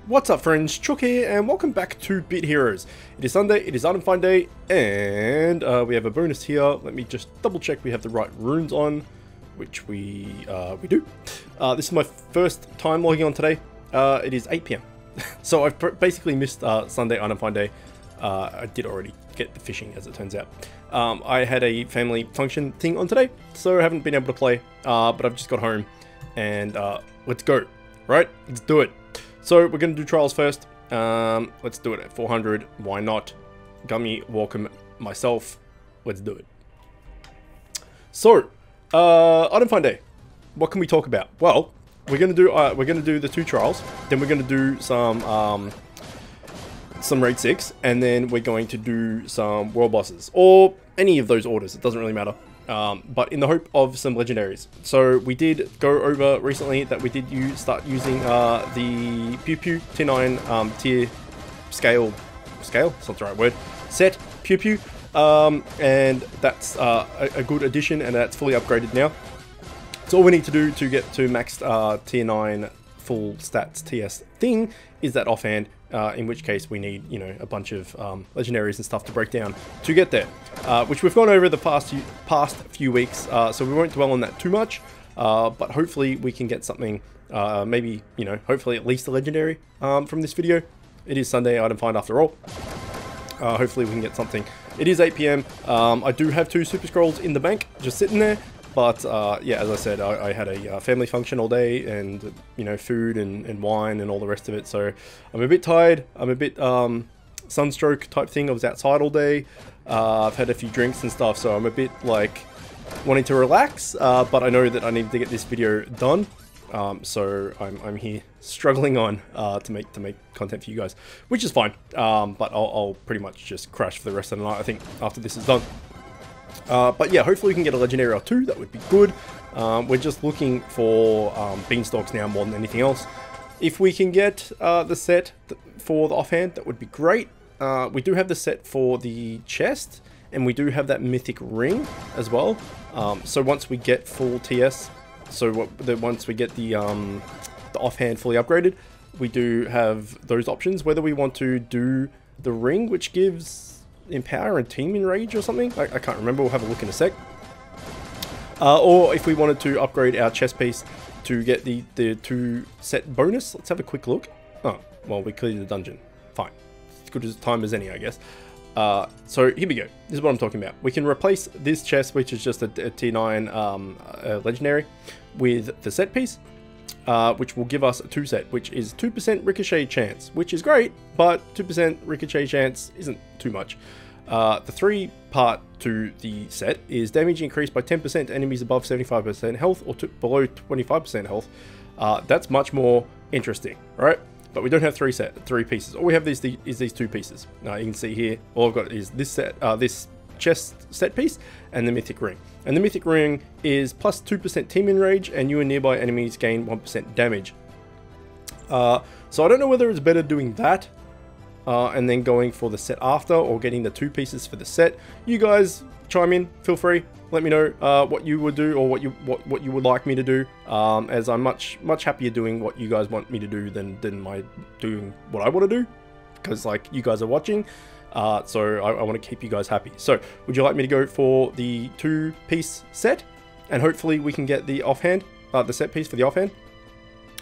What's up friends, Chook here and welcome back to Bit Heroes. It is Sunday, it is Item Find Day, and we have a bonus here. Let me just double check we have the right runes on, which we do. This is my first time logging on today. It is 8 PM. So I've basically missed Sunday Item Find Day. I did already get the fishing as it turns out. I had a family function thing on today, so I haven't been able to play, but I've just got home and let's go, right? Let's do it. So we're going to do trials first. Let's do it at 400. Why not? Gummy, welcome myself. Let's do it. So, Item Find Day. What can we talk about? Well, we're going to do the 2 trials. Then we're going to do some raid 6, and then we're going to do some world bosses or any of those orders. It doesn't really matter. But in the hope of some legendaries. So we did go over recently that we did start using the Pew Pew tier 9 tier scale, it's not the right word, set Pew Pew, and that's a good addition, and that's fully upgraded now. So all we need to do to get to max tier 9 full stats TS thing is that offhand, in which case we need, you know, a bunch of legendaries and stuff to break down to get there, which we've gone over the past few weeks, so we won't dwell on that too much, but hopefully we can get something, maybe, you know, hopefully at least a legendary from this video. It is Sunday Item Find after all. Hopefully we can get something. It is 8 PM. I do have 2 super scrolls in the bank just sitting there. But yeah, as I said, I had a family function all day, and you know, food and wine and all the rest of it. So I'm a bit tired. I'm a bit sunstroke type thing. I was outside all day. I've had a few drinks and stuff, so I'm a bit like wanting to relax. But I know that I need to get this video done. So I'm here struggling on to make content for you guys, which is fine. But I'll pretty much just crash for the rest of the night, I think, after this is done. But yeah, hopefully we can get a legendary or 2. That would be good. We're just looking for beanstalks now more than anything else. If we can get the set for the offhand, that would be great. We do have the set for the chest, and we do have that mythic ring as well. So once we get full TS, so once we get the offhand fully upgraded, we do have those options. Whether we want to do the ring, which gives Empower and Team Enrage or something, I can't remember, we'll have a look in a sec, or if we wanted to upgrade our chest piece to get the 2 set bonus. Let's have a quick look. Oh well, we cleared the dungeon, fine, as good as time as any, I guess. So here we go. This is what I'm talking about. We can replace this chest, which is just a tier 9 legendary, with the set piece, which will give us a 2 set, which is 2% ricochet chance, which is great, but 2% ricochet chance isn't too much. The 3 part to the set is damage increased by 10% to enemies above 75% health or below 25% health. That's much more interesting, right? But we don't have 3 pieces. All we have is these 2 pieces. You can see here, all I've got is this set, this chest set piece, and the mythic ring. And the mythic ring is plus 2% team enrage, and you and nearby enemies gain 1% damage. So I don't know whether it's better doing that and then going for the set after, or getting the 2 pieces for the set. You guys chime in, feel free, let me know what you would do, or what you would like me to do, as I'm much happier doing what you guys want me to do than my doing what I want to do, because like you guys are watching. So I want to keep you guys happy. So would you like me to go for the 2-piece set, and hopefully we can get the offhand, the set piece for the offhand?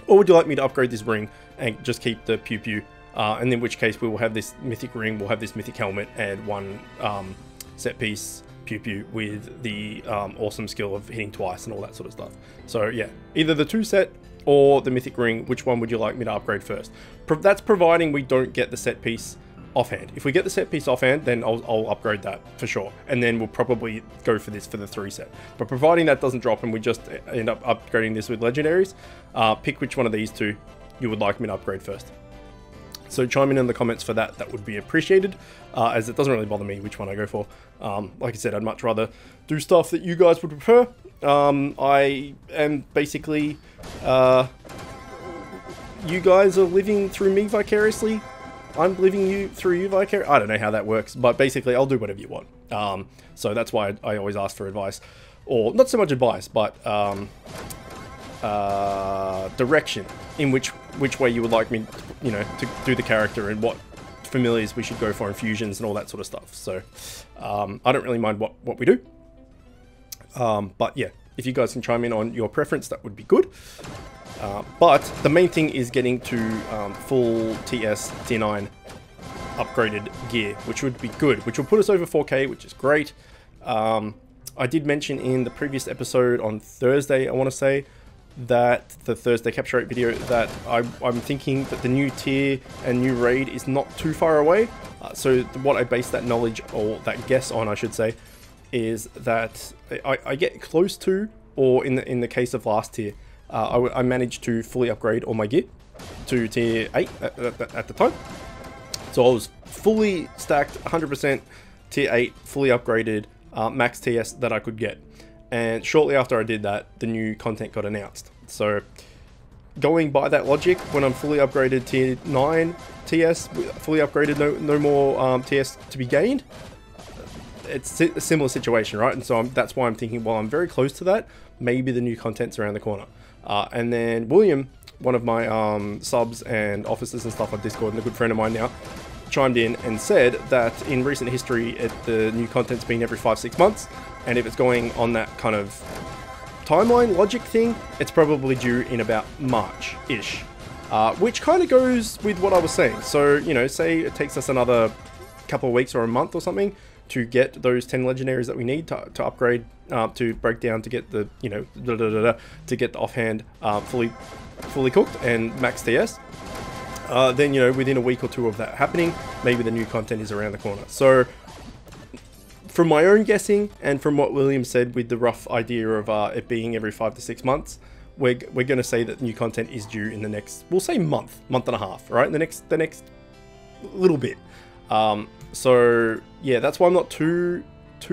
Or would you like me to upgrade this ring and just keep the Pew Pew, and in which case we will have this mythic ring, we'll have this mythic helmet, and 1 set piece Pew Pew with the awesome skill of hitting twice and all that sort of stuff. So yeah, either the 2 set or the mythic ring. Which one would you like me to upgrade first? That's providing we don't get the set piece offhand. If we get the set piece offhand, then I'll upgrade that for sure, and then we'll probably go for this for the 3 set. But providing that doesn't drop and we just end up upgrading this with legendaries, pick which one of these 2 you would like me to upgrade first. So chime in the comments for that. That would be appreciated, as it doesn't really bother me which one I go for. Like I said, I'd much rather do stuff that you guys would prefer. I am basically, you guys are living through me vicariously. I'm living through you vicariously. I don't know how that works, but basically I'll do whatever you want. So that's why I always ask for advice, or not so much advice, but direction in which which way you would like me, you know, to do the character and what familiars we should go for in fusions and all that sort of stuff. So I don't really mind what we do. But yeah, if you guys can chime in on your preference, that would be good. But the main thing is getting to full TS Tier 9 upgraded gear, which would be good, which will put us over 4K, which is great. I did mention in the previous episode on Thursday, I want to say, that the Thursday capture rate video, that I'm thinking that the new tier and new raid is not too far away. So what I base that knowledge, or that guess on, I should say, is that I get close to, or in the case of last tier, I managed to fully upgrade all my gear to tier 8 at the time. So I was fully stacked, 100% tier 8, fully upgraded, max TS that I could get. And shortly after I did that, the new content got announced. So going by that logic, when I'm fully upgraded tier 9 TS, fully upgraded, no more TS to be gained, it's a similar situation, right? And so that's why I'm thinking, well, I'm very close to that. Maybe the new content's around the corner. And then William, one of my subs and officers and stuff on Discord, and a good friend of mine now, chimed in and said that in recent history, the new content's been every 5-6 months. And if it's going on that kind of timeline logic thing, it's probably due in about March-ish. Which kind of goes with what I was saying. So, you know, say it takes us another couple of weeks or a month or something to get those 10 legendaries that we need to upgrade, to break down, to get the, you know, to get the offhand fully cooked and max TS. Then, you know, within a week or two of that happening, maybe the new content is around the corner. So from my own guessing, and from what William said with the rough idea of it being every 5 to 6 months, we're going to say that new content is due in the next, we'll say month and a half, right? The next little bit. So yeah, that's why I'm not too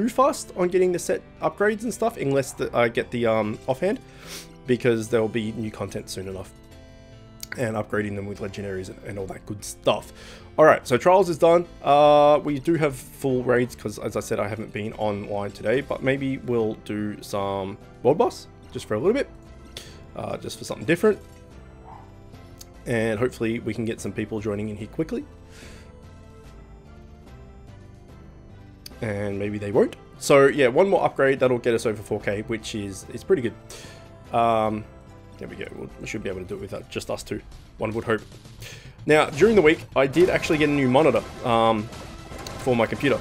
fussed on getting the set upgrades and stuff, unless I get the offhand, because there'll be new content soon enough, and upgrading them with legendaries and all that good stuff. Alright, so Trials is done. We do have full raids, because as I said, I haven't been online today, but maybe we'll do some World Boss, just for a little bit, just for something different. And hopefully we can get some people joining in here quickly. And maybe they won't. So yeah, one more upgrade, that'll get us over 4K, which is pretty good. There we go, we should be able to do it with just us two, one would hope. Now, during the week, I did actually get a new monitor for my computer.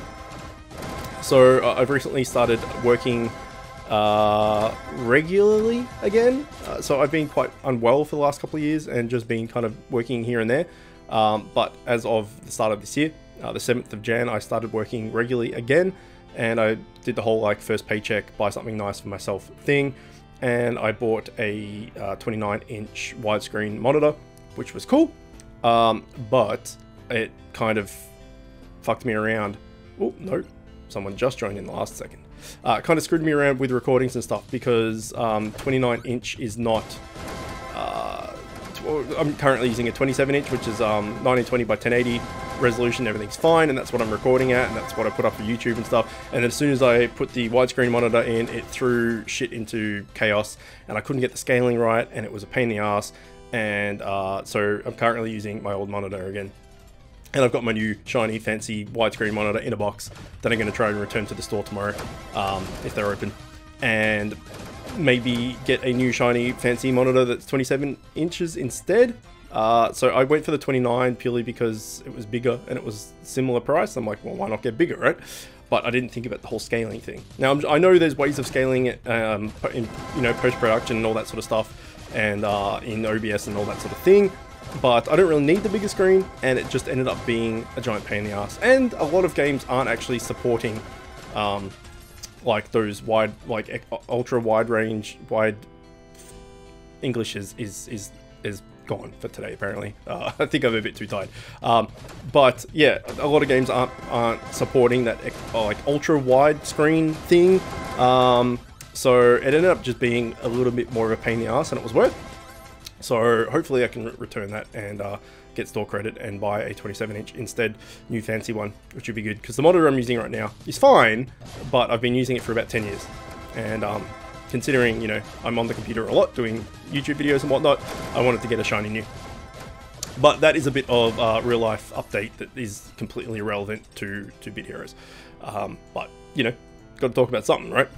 So I've recently started working regularly again. So I've been quite unwell for the last couple of years and just been kind of working here and there. But as of the start of this year, the 7th of Jan, I started working regularly again. And I did the whole like first paycheck, buy something nice for myself thing. And I bought a 29-inch widescreen monitor, which was cool. But it kind of fucked me around. Oh, no, someone just joined in the last second. Kind of screwed me around with recordings and stuff, because 29-inch is not... I'm currently using a 27-inch, which is 1920 by 1080 resolution. Everything's fine, and that's what I'm recording at, and that's what I put up for YouTube and stuff. And then as soon as I put the widescreen monitor in, it threw shit into chaos, and I couldn't get the scaling right, and it was a pain in the ass. And so I'm currently using my old monitor again. And I've got my new shiny fancy widescreen monitor in a box that I'm going to try and return to the store tomorrow, if they're open. And maybe get a new shiny fancy monitor that's 27 inches instead. So I went for the 29 purely because it was bigger and it was similar price. I'm like, well, why not get bigger, right? But I didn't think about the whole scaling thing. Now, I know there's ways of scaling it in, you know, post-production and all that sort of stuff, and in OBS and all that sort of thing. But I don't really need the bigger screen, and it just ended up being a giant pain in the ass. And a lot of games aren't actually supporting like those wide, like ultra wide range, wide English is gone for today apparently. I think I'm a bit too tired. But yeah, a lot of games aren't supporting that like ultra wide screen thing. So it ended up just being a little bit more of a pain in the ass than it was worth. So hopefully I can return that and get store credit and buy a 27-inch instead, new fancy one, which would be good, because the monitor I'm using right now is fine, but I've been using it for about 10 years. And considering, you know, I'm on the computer a lot doing YouTube videos and whatnot, I wanted to get a shiny new. But that is a bit of real life update that is completely irrelevant to Bit Heroes. But, you know, got to talk about something, right?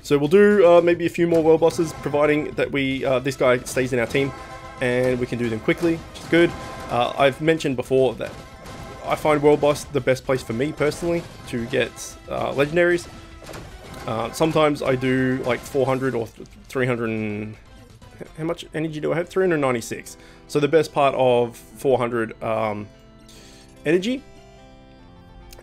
So we'll do maybe a few more world bosses, providing that we this guy stays in our team, and we can do them quickly, which is good. I've mentioned before that I find world boss the best place for me personally to get legendaries. Sometimes I do like 400 or 300 and... How much energy do I have? 396. So the best part of 400 energy,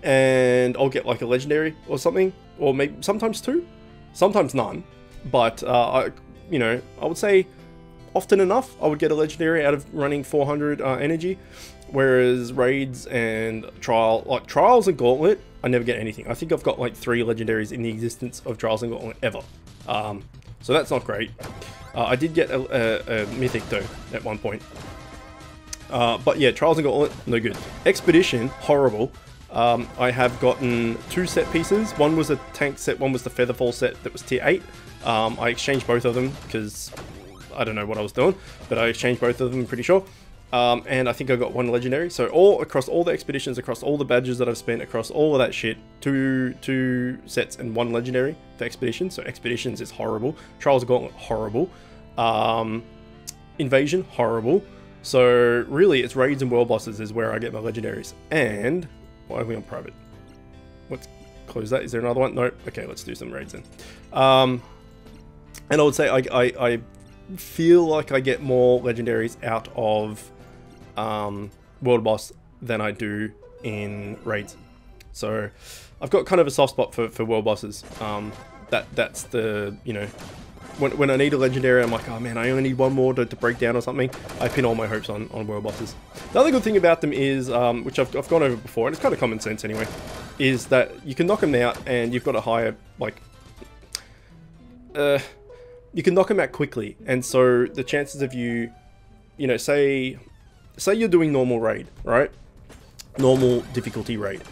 and I'll get like a legendary or something, or maybe sometimes two, sometimes none. But you know, I would say often enough I would get a legendary out of running 400 energy, whereas raids and trials and gauntlet, I never get anything. I think I've got like 3 legendaries in the existence of trials and gauntlet ever. So that's not great. I did get a mythic though at one point. But yeah, trials and gauntlet, no good. Expedition, horrible. I have gotten 2 set pieces. One was a tank set, one was the featherfall set that was tier 8. I exchanged both of them because I don't know what I was doing, but I exchanged both of them, I'm pretty sure. And I think I got 1 legendary. So across all the expeditions, across all the badges that I've spent, across all of that shit, two sets and 1 legendary for expeditions. So expeditions is horrible. Trials of Gauntlet, horrible. Invasion, horrible. So really, it's raids and world bosses is where I get my legendaries. And why are we on private? Let's close that. Is there another one? No. Okay, let's do some raids then. And I would say I feel like I get more legendaries out of world boss than I do in raids. So I've got kind of a soft spot for world bosses. That's the, you know, when I need a legendary, I'm like, oh man, I only need 1 more to break down or something. I pin all my hopes on world bosses. The other good thing about them is, which I've gone over before, and it's kind of common sense anyway, is that you can knock them out and you've got a higher, like, you can knock them out quickly. And so the chances of you know, say you're doing normal raid, right? Normal difficulty raid.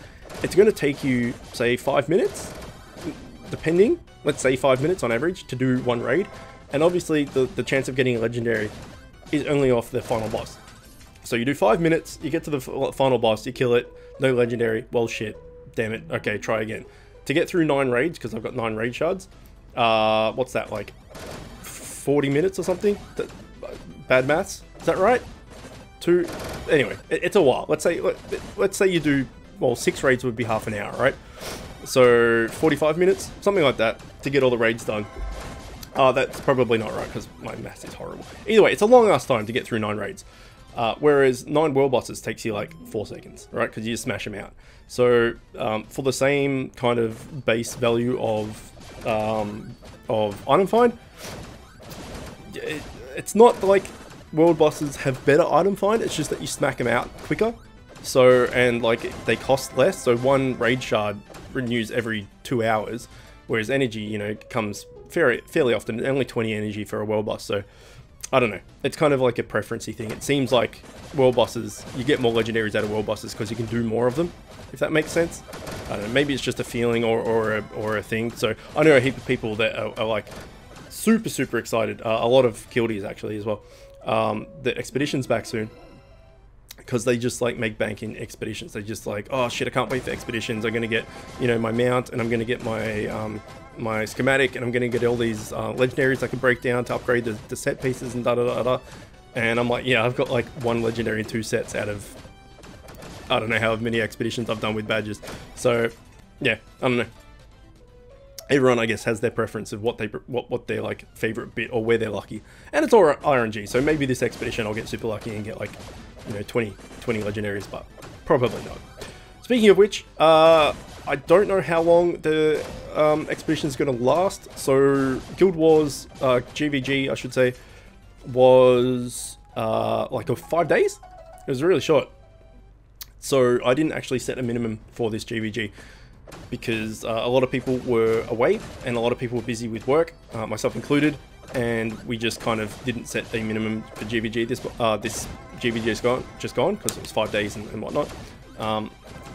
It's going to take you, say, 5 minutes, depending. Let's say 5 minutes on average to do 1 raid. And obviously the chance of getting a legendary is only off the final boss. So you do 5 minutes, you get to the final boss, you kill it, no legendary, well shit, damn it, okay, try again. To get through 9 raids, because I've got 9 raid shards, what's that, like 40 minutes or something? Bad maths, is that right? Anyway, it's a while. Let's say you do, well, 6 raids would be half an hour, right? So 45 minutes, something like that, to get all the raids done. That's probably not right, because my maths is horrible. Either way, it's a long ass time to get through 9 raids. Whereas 9 world bosses takes you like 4 seconds, right? Because you just smash them out. So for the same kind of base value of item find, it's not like world bosses have better item find, it's just that you smack them out quicker. So, and like they cost less, so 1 raid shard renews every 2 hours, whereas energy, you know, comes fairly often, only 20 energy for a world boss. So I don't know, it's kind of like a preferencey thing. It seems like world bosses, you get more legendaries out of world bosses because you can do more of them, if that makes sense. I don't know, maybe it's just a feeling or a thing. So I know a heap of people that are like super excited, a lot of guildies actually as well. The expedition's back soon, because they just like make bank in expeditions. They just like, oh shit, I can't wait for expeditions. I'm gonna get, you know, my mount, and I'm gonna get my my schematic, and I'm gonna get all these legendaries I can break down to upgrade the set pieces and da da da da. And I'm like, yeah, I've got like 1 legendary and 2 sets out of, I don't know how many expeditions I've done with badges. So yeah, I don't know. Everyone, I guess, has their preference of what their like favorite bit or where they're lucky, and it's all RNG. So maybe this expedition I'll get super lucky and get like, you know, 20 legendaries, but probably not. Speaking of which, I don't know how long the expedition is going to last. So Guild Wars GVG, I should say, was like 5 days. It was really short. So I didn't actually set a minimum for this GVG, because a lot of people were away and a lot of people were busy with work, myself included, and we just kind of didn't set a minimum for GVG. This GVG is just gone because it was 5 days and whatnot.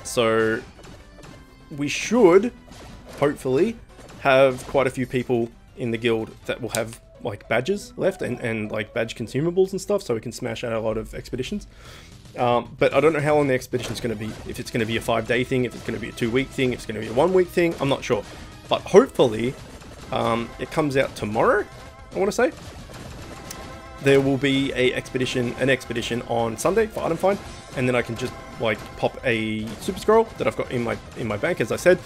So we should hopefully have quite a few people in the guild that will have like badges left and like badge consumables and stuff, so we can smash out a lot of expeditions. But I don't know how long the expedition is going to be. If it's going to be a 5-day thing, if it's going to be a 2-week thing, if it's going to be a 1-week thing, I'm not sure. But hopefully, it comes out tomorrow, I want to say. There will be an expedition on Sunday for item find, and then I can just like pop a super scroll that I've got in my bank, as I said,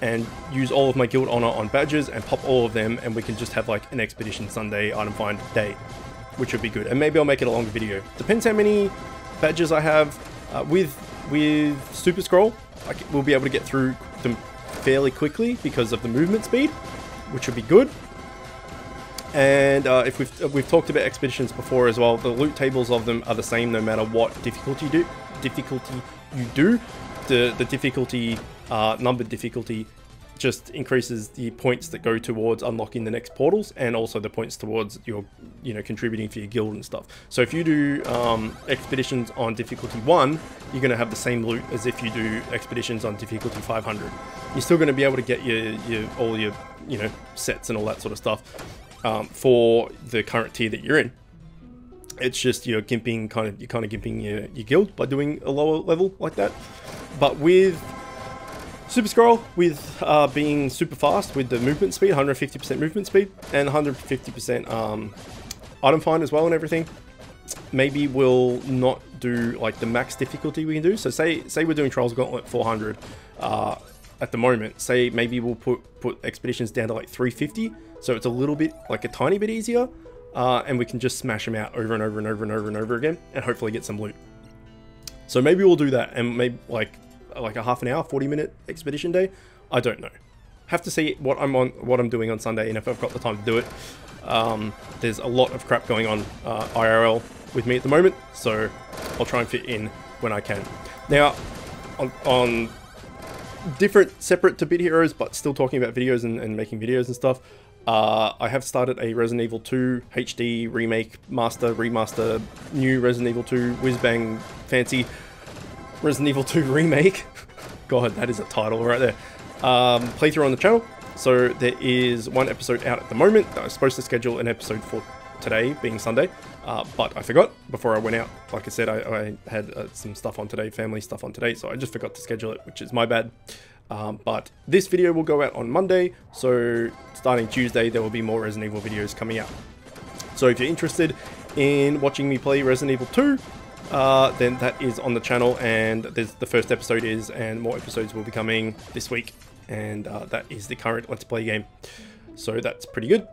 and use all of my guild honor on badges and pop all of them, and we can just have like an expedition Sunday item find day, which would be good. And maybe I'll make it a longer video. Depends how many badges I have. With super scroll, we'll be able to get through them fairly quickly because of the movement speed, which would be good. And if we've talked about expeditions before as well, the loot tables of them are the same no matter what difficulty you do. The difficulty, numbered difficulty, just increases the points that go towards unlocking the next portals, and also the points towards your, contributing for your guild and stuff. So if you do expeditions on difficulty 1, you're going to have the same loot as if you do expeditions on difficulty 500. You're still going to be able to get all your sets and all that sort of stuff. For the current tier that you're in. It's just you're kind of gimping your guild by doing a lower level like that. But with Super Scroll, with being super fast with the movement speed, 150% movement speed, and 150% item find as well and everything, maybe we'll not do like the max difficulty we can do. So say we're doing Trials Gauntlet 400 at the moment. Say maybe we'll put expeditions down to like 350. So it's a little bit, like a tiny bit easier, and we can just smash them out over and over and over and over and over again, and hopefully get some loot. So maybe we'll do that, and maybe like a half an hour, 40-minute expedition day. I don't know. Have to see what I'm doing on Sunday, and if I've got the time to do it. There's a lot of crap going on IRL with me at the moment, so I'll try and fit in when I can. Now, on different, separate to Bit Heroes, but still talking about videos and making videos and stuff. I have started a Resident Evil 2 HD remake, remaster, new Resident Evil 2 whiz-bang fancy Resident Evil 2 remake. God, that is a title right there. Playthrough on the channel. So there is one episode out at the moment. I was supposed to schedule an episode for today, being Sunday, but I forgot before I went out. Like I said, I had some stuff on today, family stuff on today, so I just forgot to schedule it, which is my bad. But this video will go out on Monday, so starting Tuesday there will be more Resident Evil videos coming out. So if you're interested in watching me play Resident Evil 2, then that is on the channel, and the first episode is, and more episodes will be coming this week, and that is the current Let's Play game. So that's pretty good.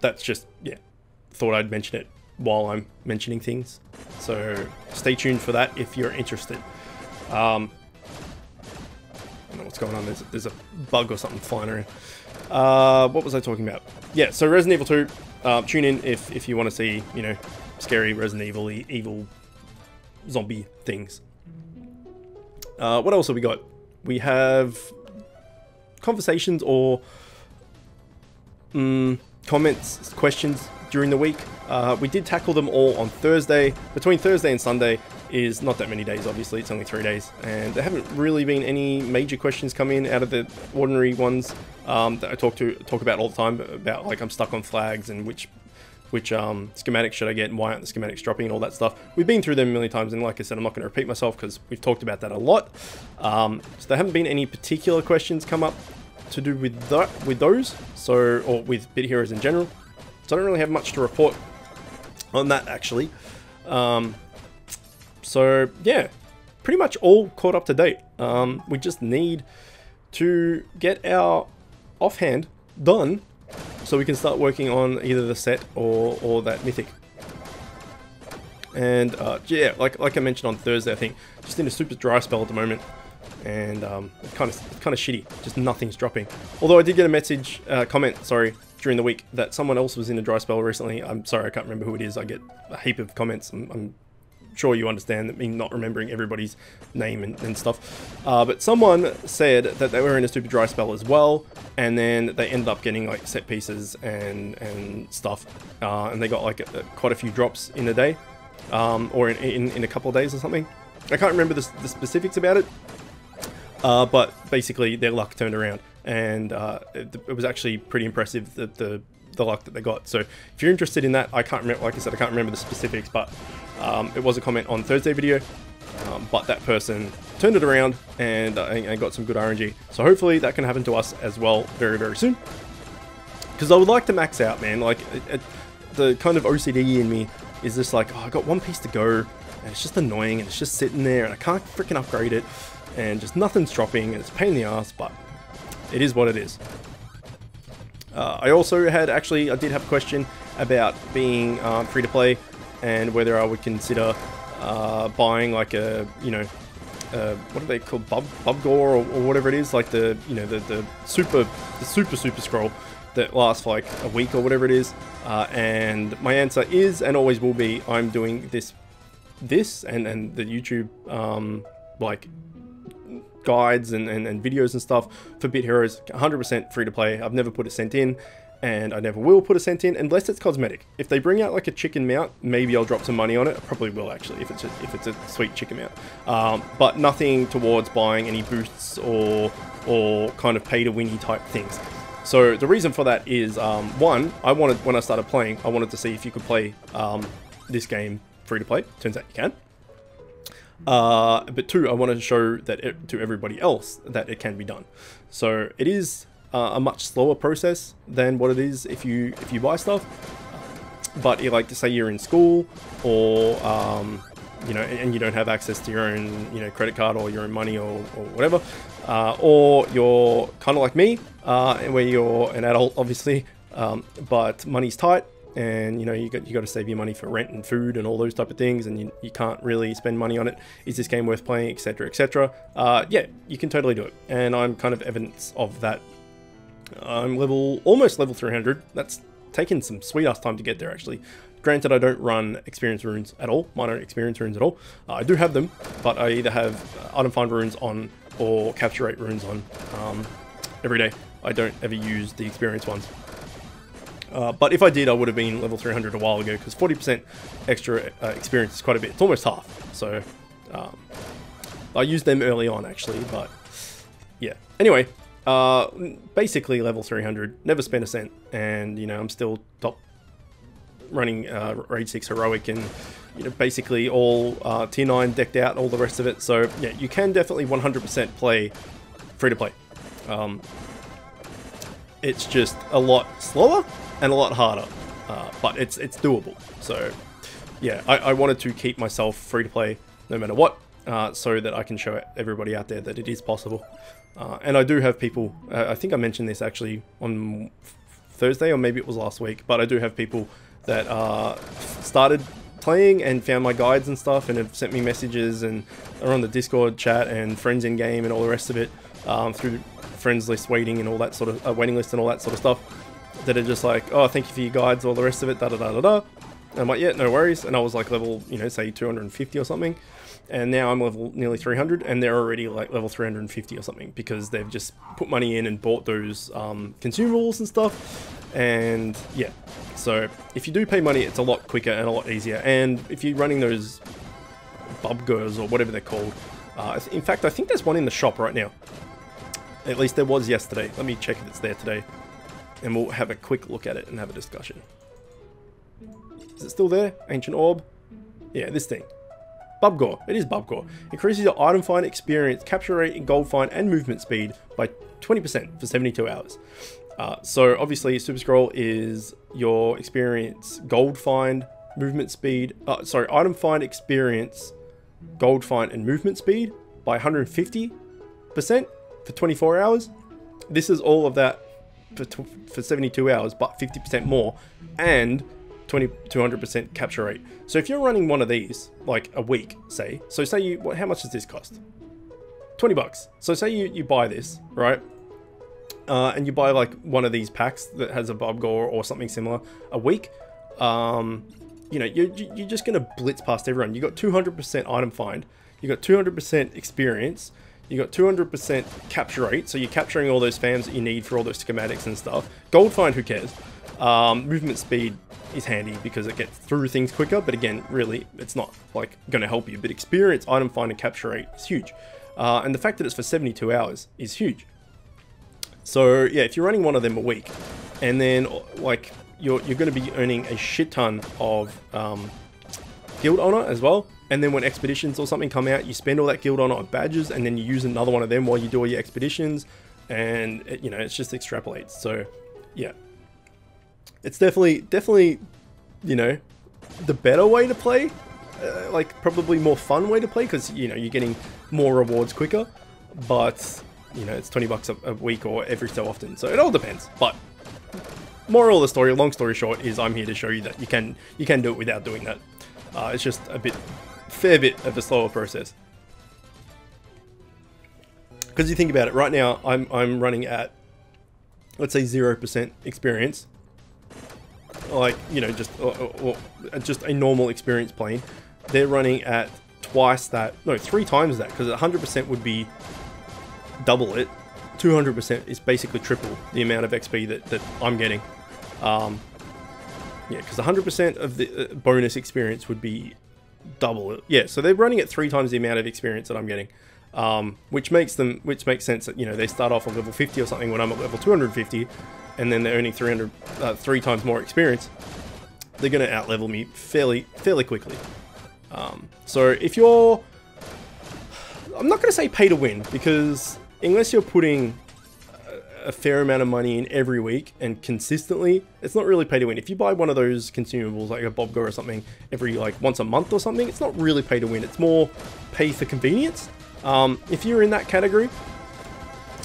That's just, yeah, thought I'd mention it while I'm mentioning things. So stay tuned for that if you're interested. I don't know what's going on. There's a bug or something flying around. What was I talking about? Yeah, so Resident Evil 2. Tune in if you want to see, scary Resident evil zombie things. What else have we got? We have conversations or comments, questions during the week. We did tackle them all on Thursday. Between Thursday and Sunday is not that many days, obviously. It's only 3 days. And there haven't really been any major questions come in out of the ordinary ones that I talk about all the time, about like I'm stuck on flags and which schematics should I get and why aren't the schematics dropping and all that stuff. We've been through them a million times, and like I said, I'm not going to repeat myself because we've talked about that a lot. So there haven't been any particular questions come up to do with those, so, or with Bit Heroes in general. So I don't really have much to report on that, actually. So yeah, pretty much all caught up to date. We just need to get our offhand done so we can start working on either the set or that mythic. And yeah, like I mentioned on Thursday, I think just in a super dry spell at the moment, and it's kind of shitty. Just nothing's dropping. Although I did get a comment, during the week that someone else was in a dry spell recently. I'm sorry, I can't remember who it is. I get a heap of comments. I'm sure you understand that me not remembering everybody's name and stuff. But someone said that they were in a super dry spell as well, and then they ended up getting like set pieces and stuff, and they got like quite a few drops in a day, or in a couple of days or something. I can't remember the specifics about it, but basically their luck turned around and it was actually pretty impressive, the luck that they got. So if you're interested in that, I can't remember, like I said, I can't remember the specifics, but it was a comment on Thursday video, but that person turned it around and got some good RNG. So hopefully that can happen to us as well very, very soon. Because I would like to max out, man. Like, the kind of OCD in me is just like, oh, I got one piece to go, and it's just annoying, and it's just sitting there, and I can't freaking upgrade it, and just nothing's dropping, and it's a pain in the ass, but it is what it is. I also had, actually, I did have a question about being free to play, and whether I would consider buying like a, you know, what are they called, Bubgore or whatever it is, like the, you know, the super scroll that lasts for like a week or whatever it is. And my answer is, and always will be, I'm doing this and the YouTube like guides and videos and stuff for Bit Heroes, 100% free to play. I've never put a cent in, and I never will put a cent in unless it's cosmetic. If they bring out like a chicken mount, maybe I'll drop some money on it. I probably will, actually, if it's a sweet chicken mount. But nothing towards buying any boosts or kind of pay to winny type things. So the reason for that is, one, when I started playing, I wanted to see if you could play this game free to play. Turns out you can. But two, I wanted to show that to everybody else that it can be done. So it is a much slower process than what it is if you buy stuff. But like, to say you're in school, or you know, and you don't have access to your own, you know, credit card or your own money or whatever, or you're kind of like me, where you're an adult, obviously, but money's tight, and you know, you got to save your money for rent and food and all those type of things, and you can't really spend money on it. Is this game worth playing, etc., etc.? Yeah, you can totally do it, and I'm kind of evidence of that. I'm almost level 300. That's taken some sweet ass time to get there, actually. Granted, I don't run experience runes at all, minor experience runes at all. I do have them, but I either have item find runes on or capture rate runes on every day. I don't ever use the experience ones. But if I did, I would have been level 300 a while ago, because 40% extra experience is quite a bit. It's almost half. So I used them early on, actually, but yeah. Anyway, basically level 300, never spent a cent, and you know, I'm still top running raid 6 heroic, and you know, basically all tier 9 decked out, all the rest of it. So yeah, you can definitely 100% play free to play. It's just a lot slower and a lot harder, but it's doable. So yeah, I wanted to keep myself free to play no matter what, so that I can show everybody out there that it is possible. And I do have people, I think I mentioned this actually on Thursday, or maybe it was last week, but I do have people that started playing and found my guides and stuff, and have sent me messages, and are on the Discord chat and friends in game and all the rest of it, through friends list waiting and all that sort of waiting list and all that sort of stuff, that are just like, oh, thank you for your guides, all the rest of it, da da da da da. And I'm like, yeah, no worries. And I was like level, you know, say 250 or something, and now I'm level nearly 300, and they're already like level 350 or something, because they've just put money in and bought those consumables and stuff. And yeah, so if you do pay money, it's a lot quicker and a lot easier. And if you're running those Bubgores or whatever they're called, in fact, I think there's one in the shop right now. At least there was yesterday. Let me check if it's there today, and we'll have a quick look at it and have a discussion. Is it still there? Ancient Orb? Yeah, this thing. Bubgore. It is Bubgore. Increases your item find experience, capture rate, gold find, and movement speed by 20% for 72 hours. So obviously, Super Scroll is your experience, gold find, movement speed. Sorry, item find experience, gold find, and movement speed by 150% for 24 hours. This is all of that for 72 hours, but 50% more, and 200% capture rate. So if you're running one of these like a week, say, so say you, how much does this cost? 20 bucks. So say you buy this, right? And you buy like one of these packs that has a Bubgore or something similar a week. You know, you're just gonna blitz past everyone. You got 200% item find, you got 200% experience, you got 200% capture rate, so you're capturing all those fams that you need for all those schematics and stuff. Gold find, who cares? Movement speed is handy because it gets through things quicker, but again, really, it's not like going to help you. But experience, item find, and capture rate is huge. And the fact that it's for 72 hours is huge. So yeah, if you're running one of them a week, and then like you're going to be earning a shit ton of guild honor as well. And then when expeditions or something come out, you spend all that guild honor on badges, and then you use another one of them while you do all your expeditions, and it, you know, it's just extrapolates. So yeah, it's definitely, you know, the better way to play, like probably more fun way to play, because you know, you're getting more rewards quicker, but you know, it's 20 bucks a week or every so often, so it all depends. But moral of the story, long story short, is I'm here to show you that you can do it without doing that. It's just a fair bit of a slower process. Because you think about it, right now I'm running at, let's say, 0% experience, like, you know, just a normal experience plane. They're running at twice that, no, 3 times that, because 100% would be double it. 200% is basically triple the amount of XP that I'm getting. Yeah, because 100% of the bonus experience would be double it. Yeah, so they're running at 3 times the amount of experience that I'm getting, which makes sense that, you know, they start off on level 50 or something when I'm at level 250, and then they're earning 3 times more experience. They're going to outlevel me fairly quickly. So if you're, I'm not going to say pay to win, because unless you're putting a fair amount of money in every week and consistently, it's not really pay to win. If you buy one of those consumables like a Bobgo or something every like once a month or something, it's not really pay to win. It's more pay for convenience. If you're in that category,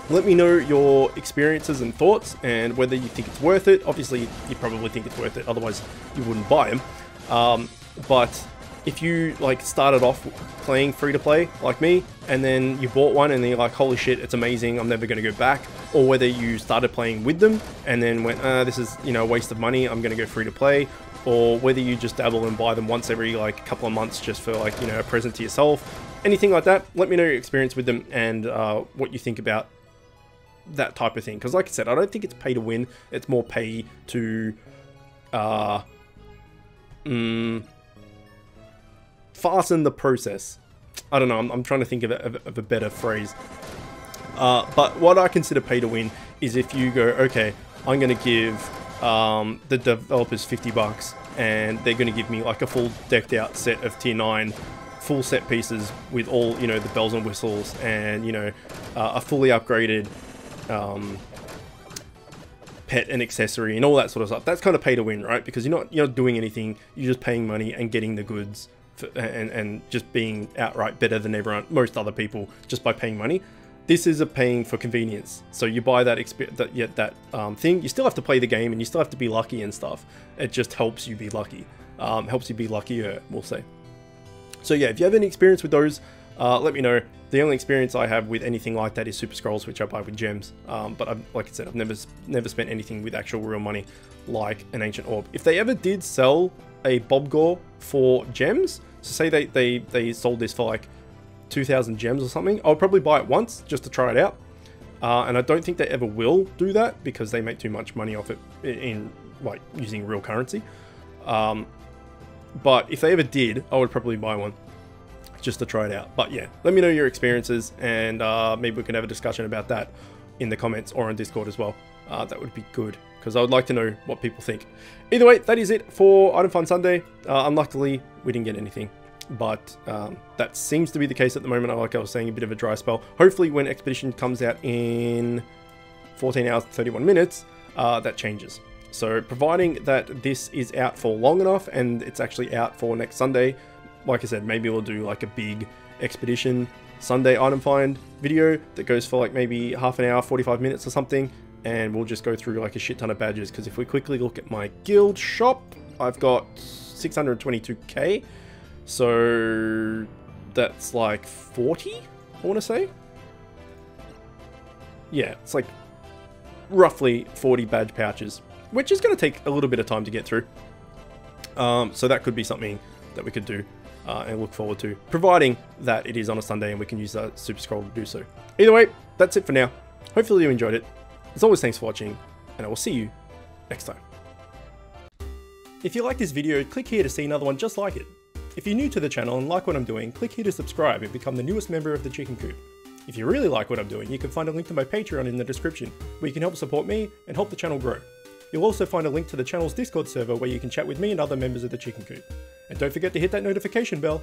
let me know your experiences and thoughts and whether you think it's worth it. Obviously, you probably think it's worth it, otherwise you wouldn't buy them. But if you like started off playing free to play like me, and then you bought one and then you're like, holy shit, it's amazing, I'm never going to go back, or whether you started playing with them and then went, this is, you know, a waste of money, I'm going to go free to play, or whether you just dabble and buy them once every like couple of months just for like, you know, a present to yourself, anything like that, let me know your experience with them and what you think about that type of thing. Because like I said, I don't think it's pay to win, it's more pay to fasten the process. I don't know, I'm trying to think of a better phrase. But what I consider pay to win is if you go, okay, I'm going to give the developers 50 bucks and they're going to give me like a full decked out set of tier 9 full set pieces with all, you know, the bells and whistles, and, you know, a fully upgraded pet and accessory and all that sort of stuff. That's kind of pay to win, right? Because you're not doing anything, you're just paying money and getting the goods and just being outright better than most other people just by paying money. This is a paying for convenience. So you buy that thing, you still have to play the game and you still have to be lucky and stuff. It just helps you be lucky. Helps you be luckier, we'll say. So yeah, if you have any experience with those, let me know. The only experience I have with anything like that is Super Scrolls, which I buy with gems. But like I said, I've never spent anything with actual real money like an Ancient Orb. If they ever did sell a Bobgore for gems, so say they sold this for like 2,000 gems or something, I'll probably buy it once just to try it out. And I don't think they ever will do that because they make too much money off it in like using real currency. But if they ever did, I would probably buy one just to try it out. But yeah, let me know your experiences, and maybe we can have a discussion about that in the comments or on Discord as well. That would be good, because I would like to know what people think. Either way, that is it for Item Fun Sunday. Unluckily, we didn't get anything, but that seems to be the case at the moment. Like I was saying, a bit of a dry spell. Hopefully when Expedition comes out in 14 hours and 31 minutes, that changes. So providing that this is out for long enough and it's actually out for next Sunday, like I said, maybe we'll do like a big Expedition Sunday item find video that goes for like maybe half an hour, 45 minutes or something, and we'll just go through like a shit ton of badges. Because if we quickly look at my guild shop, I've got 622k, so that's like 40, I want to say. Yeah, it's like roughly 40 badge pouches, which is going to take a little bit of time to get through. So that could be something that we could do and look forward to, providing that it is on a Sunday and we can use that Super Scroll to do so. Either way, that's it for now. Hopefully you enjoyed it. As always, thanks for watching, and I will see you next time. If you like this video, click here to see another one just like it. If you're new to the channel and like what I'm doing, click here to subscribe and become the newest member of the Chicken Coop. If you really like what I'm doing, you can find a link to my Patreon in the description, where you can help support me and help the channel grow. You'll also find a link to the channel's Discord server where you can chat with me and other members of the Chicken Coop. And don't forget to hit that notification bell.